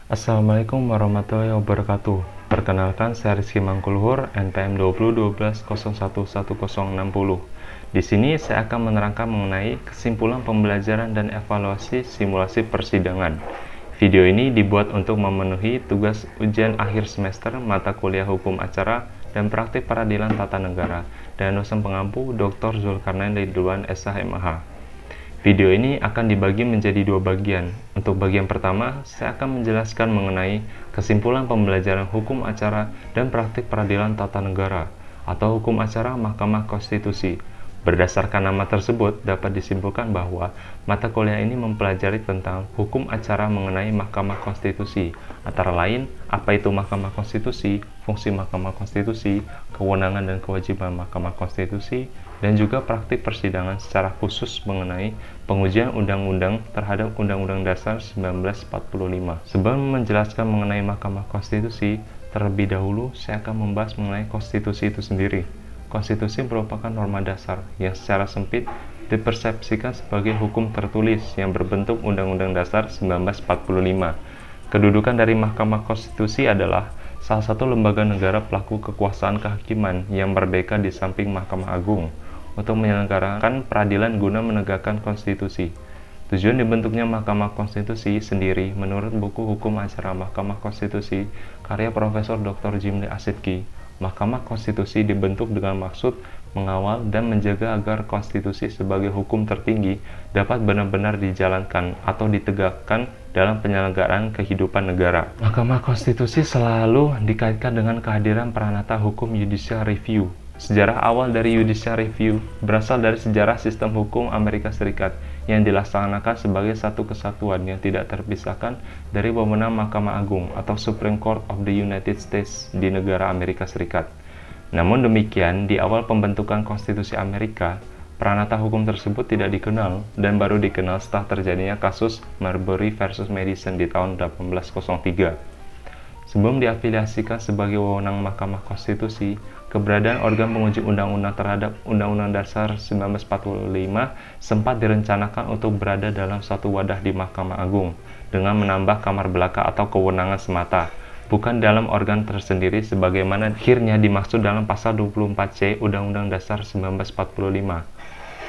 Assalamualaikum warahmatullahi wabarakatuh. Perkenalkan, saya Rizky Mangkulhur, NPM 2012011060. Di sini saya akan menerangkan mengenai kesimpulan pembelajaran dan evaluasi simulasi persidangan. Video ini dibuat untuk memenuhi tugas ujian akhir semester mata kuliah hukum acara dan praktik peradilan tata negara dan dosen pengampu Dr. Zulkarnain Ridwan SH.MH. Video ini akan dibagi menjadi dua bagian. Untuk bagian pertama, saya akan menjelaskan mengenai kesimpulan pembelajaran hukum acara dan praktik peradilan tata negara atau hukum acara Mahkamah Konstitusi. Berdasarkan nama tersebut, dapat disimpulkan bahwa mata kuliah ini mempelajari tentang hukum acara mengenai Mahkamah Konstitusi, antara lain apa itu Mahkamah Konstitusi, fungsi Mahkamah Konstitusi, kewenangan dan kewajiban Mahkamah Konstitusi, dan juga praktik persidangan secara khusus mengenai pengujian undang-undang terhadap Undang-Undang Dasar 1945. Sebelum menjelaskan mengenai Mahkamah Konstitusi, terlebih dahulu saya akan membahas mengenai konstitusi itu sendiri. Konstitusi merupakan norma dasar yang secara sempit dipersepsikan sebagai hukum tertulis yang berbentuk Undang-Undang Dasar 1945. Kedudukan dari Mahkamah Konstitusi adalah salah satu lembaga negara pelaku kekuasaan kehakiman yang merdeka di samping Mahkamah Agung untuk menyelenggarakan peradilan guna menegakkan konstitusi. Tujuan dibentuknya Mahkamah Konstitusi sendiri menurut buku Hukum Acara Mahkamah Konstitusi karya Profesor Dr. Jimli Asidki. Mahkamah Konstitusi dibentuk dengan maksud mengawal dan menjaga agar konstitusi sebagai hukum tertinggi dapat benar-benar dijalankan atau ditegakkan dalam penyelenggaraan kehidupan negara. Mahkamah Konstitusi selalu dikaitkan dengan kehadiran peranata hukum judicial review. Sejarah awal dari judicial review berasal dari sejarah sistem hukum Amerika Serikat yang dilaksanakan sebagai satu kesatuan yang tidak terpisahkan dari wewenang Mahkamah Agung atau Supreme Court of the United States di negara Amerika Serikat. Namun demikian, di awal pembentukan konstitusi Amerika, peranata hukum tersebut tidak dikenal dan baru dikenal setelah terjadinya kasus Marbury versus Madison di tahun 1803. Sebelum diafiliasikan sebagai wewenang Mahkamah Konstitusi, keberadaan organ penguji undang-undang terhadap Undang-Undang Dasar 1945 sempat direncanakan untuk berada dalam satu wadah di Mahkamah Agung dengan menambah kamar belaka atau kewenangan semata, bukan dalam organ tersendiri sebagaimana akhirnya dimaksud dalam pasal 24C Undang-Undang Dasar 1945.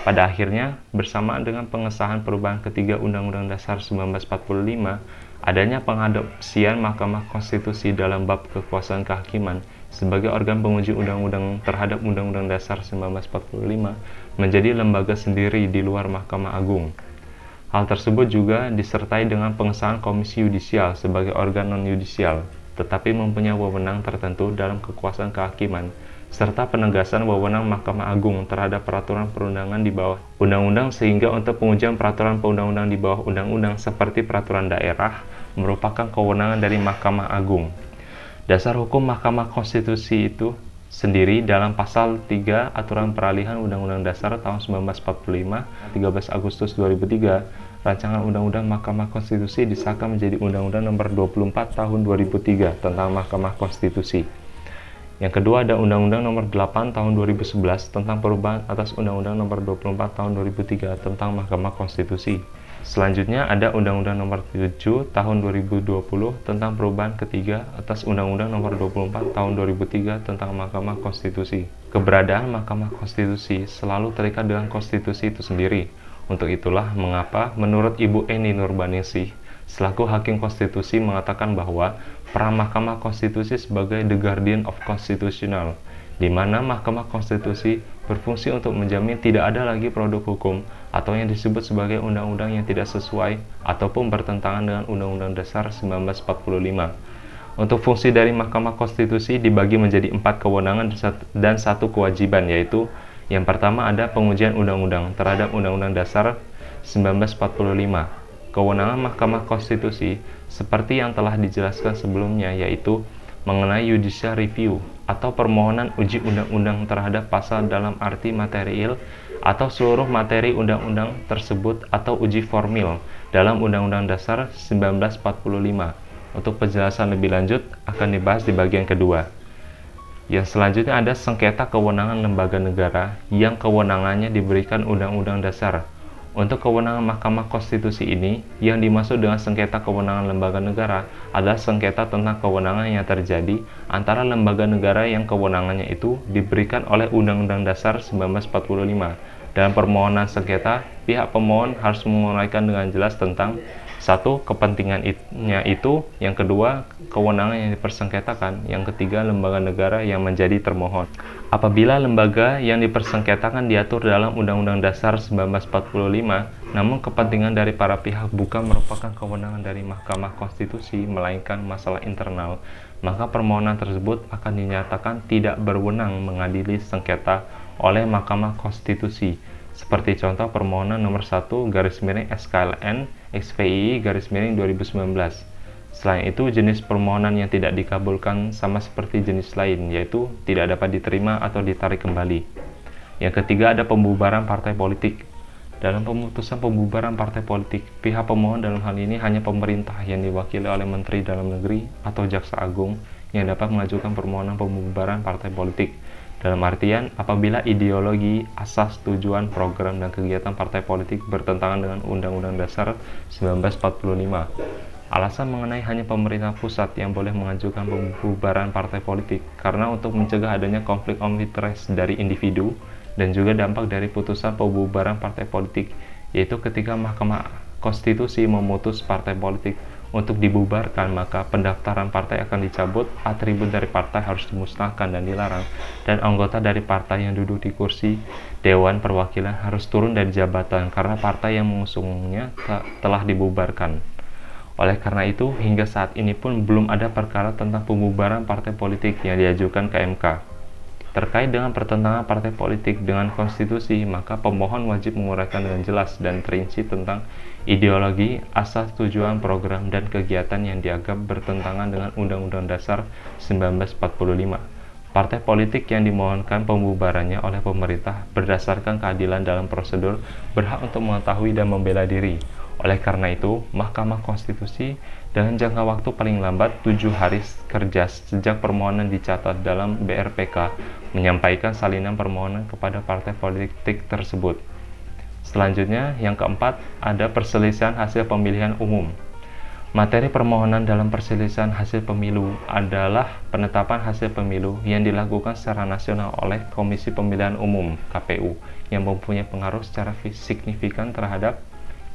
Pada akhirnya, bersamaan dengan pengesahan perubahan ketiga Undang-Undang Dasar 1945, adanya pengadopsian Mahkamah Konstitusi dalam bab kekuasaan kehakiman sebagai organ penguji undang-undang terhadap Undang-Undang Dasar 1945 menjadi lembaga sendiri di luar Mahkamah Agung. Hal tersebut juga disertai dengan pengesahan Komisi Yudisial sebagai organ non-yudisial, tetapi mempunyai wewenang tertentu dalam kekuasaan kehakiman, serta penegasan wewenang Mahkamah Agung terhadap peraturan perundangan di bawah undang-undang sehingga untuk pengujian peraturan perundang-undang di bawah undang-undang seperti peraturan daerah merupakan kewenangan dari Mahkamah Agung. Dasar hukum Mahkamah Konstitusi itu sendiri dalam pasal 3 Aturan Peralihan Undang-Undang Dasar tahun 1945, 13 Agustus 2003, Rancangan Undang-Undang Mahkamah Konstitusi disahkan menjadi Undang-Undang Nomor 24 Tahun 2003 tentang Mahkamah Konstitusi. Yang kedua ada Undang-Undang Nomor 8 Tahun 2011 tentang perubahan atas Undang-Undang Nomor 24 Tahun 2003 tentang Mahkamah Konstitusi. Selanjutnya ada Undang-Undang Nomor 7 Tahun 2020 tentang perubahan ketiga atas Undang-Undang Nomor 24 Tahun 2003 tentang Mahkamah Konstitusi. Keberadaan Mahkamah Konstitusi selalu terikat dengan konstitusi itu sendiri. Untuk itulah mengapa menurut Ibu Eni Nurbaningsih selaku Hakim Konstitusi mengatakan bahwa peran Mahkamah Konstitusi sebagai the guardian of constitutional, di mana Mahkamah Konstitusi berfungsi untuk menjamin tidak ada lagi produk hukum atau yang disebut sebagai undang-undang yang tidak sesuai ataupun bertentangan dengan Undang-Undang Dasar 1945. Untuk fungsi dari Mahkamah Konstitusi dibagi menjadi 4 kewenangan dan 1 kewajiban, yaitu yang pertama ada pengujian undang-undang terhadap Undang-Undang Dasar 1945. Kewenangan Mahkamah Konstitusi seperti yang telah dijelaskan sebelumnya yaitu mengenai judicial review atau permohonan uji undang-undang terhadap pasal dalam arti material atau seluruh materi undang-undang tersebut atau uji formil dalam Undang-Undang Dasar 1945. Untuk penjelasan lebih lanjut akan dibahas di bagian kedua. Yang selanjutnya ada sengketa kewenangan lembaga negara yang kewenangannya diberikan Undang-Undang Dasar. Untuk kewenangan Mahkamah Konstitusi ini, yang dimaksud dengan sengketa kewenangan lembaga negara adalah sengketa tentang kewenangan yang terjadi antara lembaga negara yang kewenangannya itu diberikan oleh Undang-Undang Dasar 1945. Dalam permohonan sengketa, pihak pemohon harus menguraikan dengan jelas tentang satu, kepentingannya itu, yang kedua, kewenangan yang dipersengketakan, yang ketiga, lembaga negara yang menjadi termohon. Apabila lembaga yang dipersengketakan diatur dalam Undang-Undang Dasar 1945, namun kepentingan dari para pihak bukan merupakan kewenangan dari Mahkamah Konstitusi, melainkan masalah internal, maka permohonan tersebut akan dinyatakan tidak berwenang mengadili sengketa oleh Mahkamah Konstitusi. Seperti contoh permohonan nomor 1/SKLN XVII/2019. Selain itu, jenis permohonan yang tidak dikabulkan sama seperti jenis lain, yaitu tidak dapat diterima atau ditarik kembali. Yang ketiga, ada pembubaran partai politik. Dalam pemutusan pembubaran partai politik, pihak pemohon dalam hal ini hanya pemerintah yang diwakili oleh Menteri Dalam Negeri atau Jaksa Agung yang dapat mengajukan permohonan pembubaran partai politik. Dalam artian, apabila ideologi, asas, tujuan, program, dan kegiatan partai politik bertentangan dengan Undang-Undang Dasar 1945. Alasan mengenai hanya pemerintah pusat yang boleh mengajukan pembubaran partai politik karena untuk mencegah adanya konflik of interest dari individu dan juga dampak dari putusan pembubaran partai politik, yaitu ketika Mahkamah Konstitusi memutus partai politik untuk dibubarkan, maka pendaftaran partai akan dicabut, atribut dari partai harus dimusnahkan dan dilarang, dan anggota dari partai yang duduk di kursi Dewan Perwakilan harus turun dari jabatan karena partai yang mengusungnya telah dibubarkan. Oleh karena itu, hingga saat ini pun belum ada perkara tentang pembubaran partai politik yang diajukan ke MK. Terkait dengan pertentangan partai politik dengan konstitusi, maka pemohon wajib menguraikan dengan jelas dan terinci tentang ideologi, asas, tujuan, program, dan kegiatan yang dianggap bertentangan dengan Undang-Undang Dasar 1945. Partai politik yang dimohonkan pembubarannya oleh pemerintah berdasarkan keadilan dalam prosedur berhak untuk mengetahui dan membela diri. Oleh karena itu, Mahkamah Konstitusi dengan jangka waktu paling lambat 7 hari kerja sejak permohonan dicatat dalam BRPK menyampaikan salinan permohonan kepada partai politik tersebut. Selanjutnya, yang keempat, ada perselisihan hasil pemilihan umum. Materi permohonan dalam perselisihan hasil pemilu adalah penetapan hasil pemilu yang dilakukan secara nasional oleh Komisi Pemilihan Umum (KPU) yang mempunyai pengaruh secara signifikan terhadap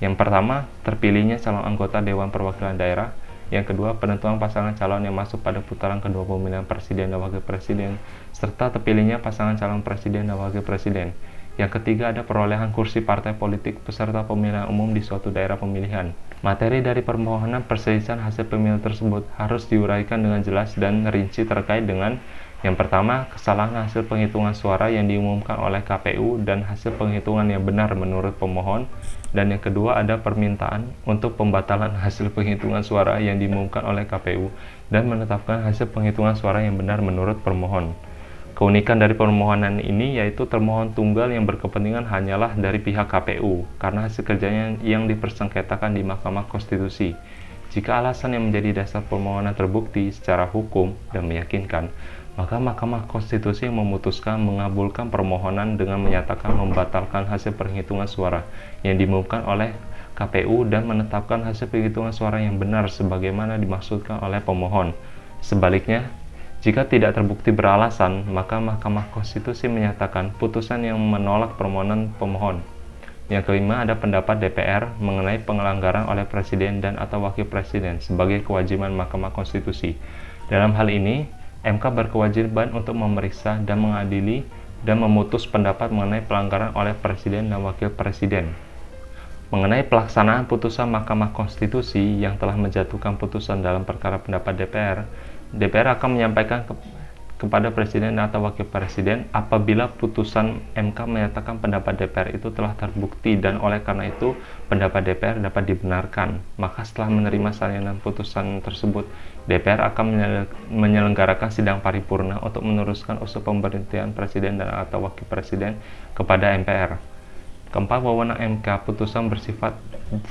yang pertama, terpilihnya calon anggota Dewan Perwakilan Daerah. Yang kedua, penentuan pasangan calon yang masuk pada putaran kedua pemilihan presiden dan wakil presiden, serta terpilihnya pasangan calon presiden dan wakil presiden. Yang ketiga, ada perolehan kursi partai politik peserta pemilihan umum di suatu daerah pemilihan. Materi dari permohonan perselisihan hasil pemilu tersebut harus diuraikan dengan jelas dan rinci terkait dengan yang pertama, kesalahan hasil penghitungan suara yang diumumkan oleh KPU dan hasil penghitungan yang benar menurut pemohon. Dan yang kedua, ada permintaan untuk pembatalan hasil penghitungan suara yang diumumkan oleh KPU dan menetapkan hasil penghitungan suara yang benar menurut pemohon. Keunikan dari permohonan ini yaitu termohon tunggal yang berkepentingan hanyalah dari pihak KPU karena hasil kerjanya yang dipersengketakan di Mahkamah Konstitusi. Jika alasan yang menjadi dasar permohonan terbukti secara hukum dan meyakinkan, maka Mahkamah Konstitusi memutuskan mengabulkan permohonan dengan menyatakan membatalkan hasil penghitungan suara yang diumumkan oleh KPU dan menetapkan hasil penghitungan suara yang benar sebagaimana dimaksudkan oleh pemohon. Sebaliknya, jika tidak terbukti beralasan, maka Mahkamah Konstitusi menyatakan putusan yang menolak permohonan pemohon. Yang kelima, ada pendapat DPR mengenai pelanggaran oleh Presiden dan atau Wakil Presiden sebagai kewajiban Mahkamah Konstitusi. Dalam hal ini, MK berkewajiban untuk memeriksa dan mengadili dan memutus pendapat mengenai pelanggaran oleh Presiden dan Wakil Presiden. Mengenai pelaksanaan putusan Mahkamah Konstitusi yang telah menjatuhkan putusan dalam perkara pendapat DPR akan menyampaikan kepada Presiden atau Wakil Presiden apabila putusan MK menyatakan pendapat DPR itu telah terbukti dan oleh karena itu pendapat DPR dapat dibenarkan. Maka setelah menerima salinan putusan tersebut, DPR akan menyelenggarakan sidang paripurna untuk meneruskan usul pemberhentian Presiden dan atau Wakil Presiden kepada MPR. Keempat, wewenang MK putusan bersifat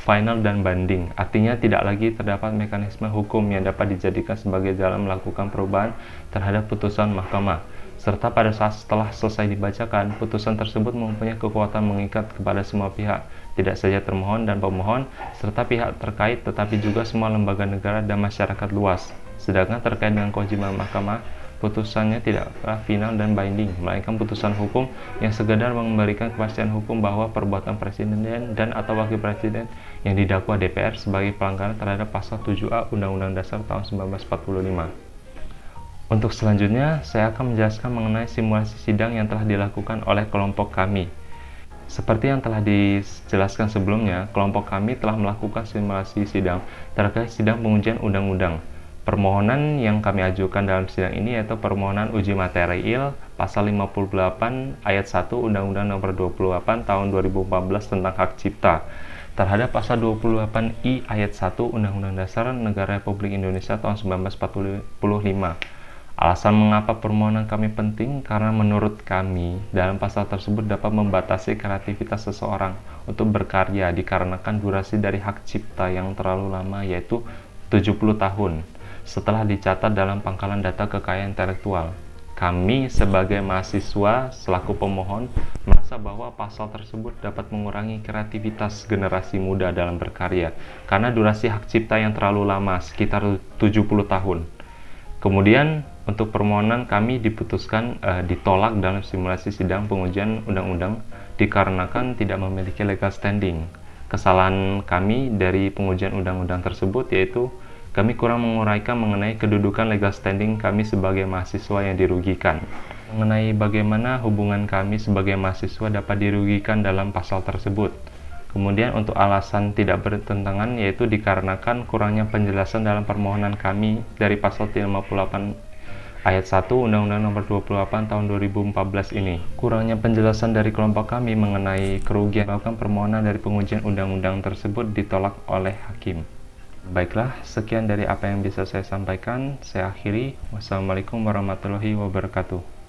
final dan banding, artinya tidak lagi terdapat mekanisme hukum yang dapat dijadikan sebagai jalan melakukan perubahan terhadap putusan mahkamah. serta pada saat setelah selesai dibacakan, putusan tersebut mempunyai kekuatan mengikat kepada semua pihak, tidak saja termohon dan pemohon, serta pihak terkait, tetapi juga semua lembaga negara dan masyarakat luas. Sedangkan terkait dengan kewajiban mahkamah, putusannya tidaklah final dan binding, melainkan putusan hukum yang sekedar memberikan kepastian hukum bahwa perbuatan presiden dan atau wakil presiden yang didakwa DPR sebagai pelanggaran terhadap pasal 7A Undang-Undang Dasar tahun 1945. Untuk selanjutnya, saya akan menjelaskan mengenai simulasi sidang yang telah dilakukan oleh kelompok kami. Seperti yang telah dijelaskan sebelumnya, kelompok kami telah melakukan simulasi sidang terkait sidang pengujian undang-undang. Permohonan yang kami ajukan dalam sidang ini yaitu permohonan uji material pasal 58 ayat 1 Undang-Undang Nomor 28 Tahun 2014 tentang Hak Cipta terhadap pasal 28I ayat 1 Undang-Undang Dasar Negara Republik Indonesia tahun 1945. Alasan mengapa permohonan kami penting karena menurut kami dalam pasal tersebut dapat membatasi kreativitas seseorang untuk berkarya dikarenakan durasi dari hak cipta yang terlalu lama yaitu 70 tahun setelah dicatat dalam pangkalan data kekayaan intelektual. Kami sebagai mahasiswa selaku pemohon merasa bahwa pasal tersebut dapat mengurangi kreativitas generasi muda dalam berkarya karena durasi hak cipta yang terlalu lama sekitar 70 tahun. Kemudian untuk permohonan kami diputuskan ditolak dalam simulasi sidang pengujian undang-undang dikarenakan tidak memiliki legal standing. Kesalahan kami dari pengujian undang-undang tersebut yaitu kami kurang menguraikan mengenai kedudukan legal standing kami sebagai mahasiswa yang dirugikan. Mengenai bagaimana hubungan kami sebagai mahasiswa dapat dirugikan dalam pasal tersebut. Kemudian untuk alasan tidak bertentangan yaitu dikarenakan kurangnya penjelasan dalam permohonan kami dari pasal 58 ayat 1 Undang-Undang Nomor 28 Tahun 2014 ini. Kurangnya penjelasan dari kelompok kami mengenai kerugian melakukan permohonan dari pengujian undang-undang tersebut ditolak oleh hakim. Baiklah, sekian dari apa yang bisa saya sampaikan. Saya akhiri. Wassalamualaikum warahmatullahi wabarakatuh.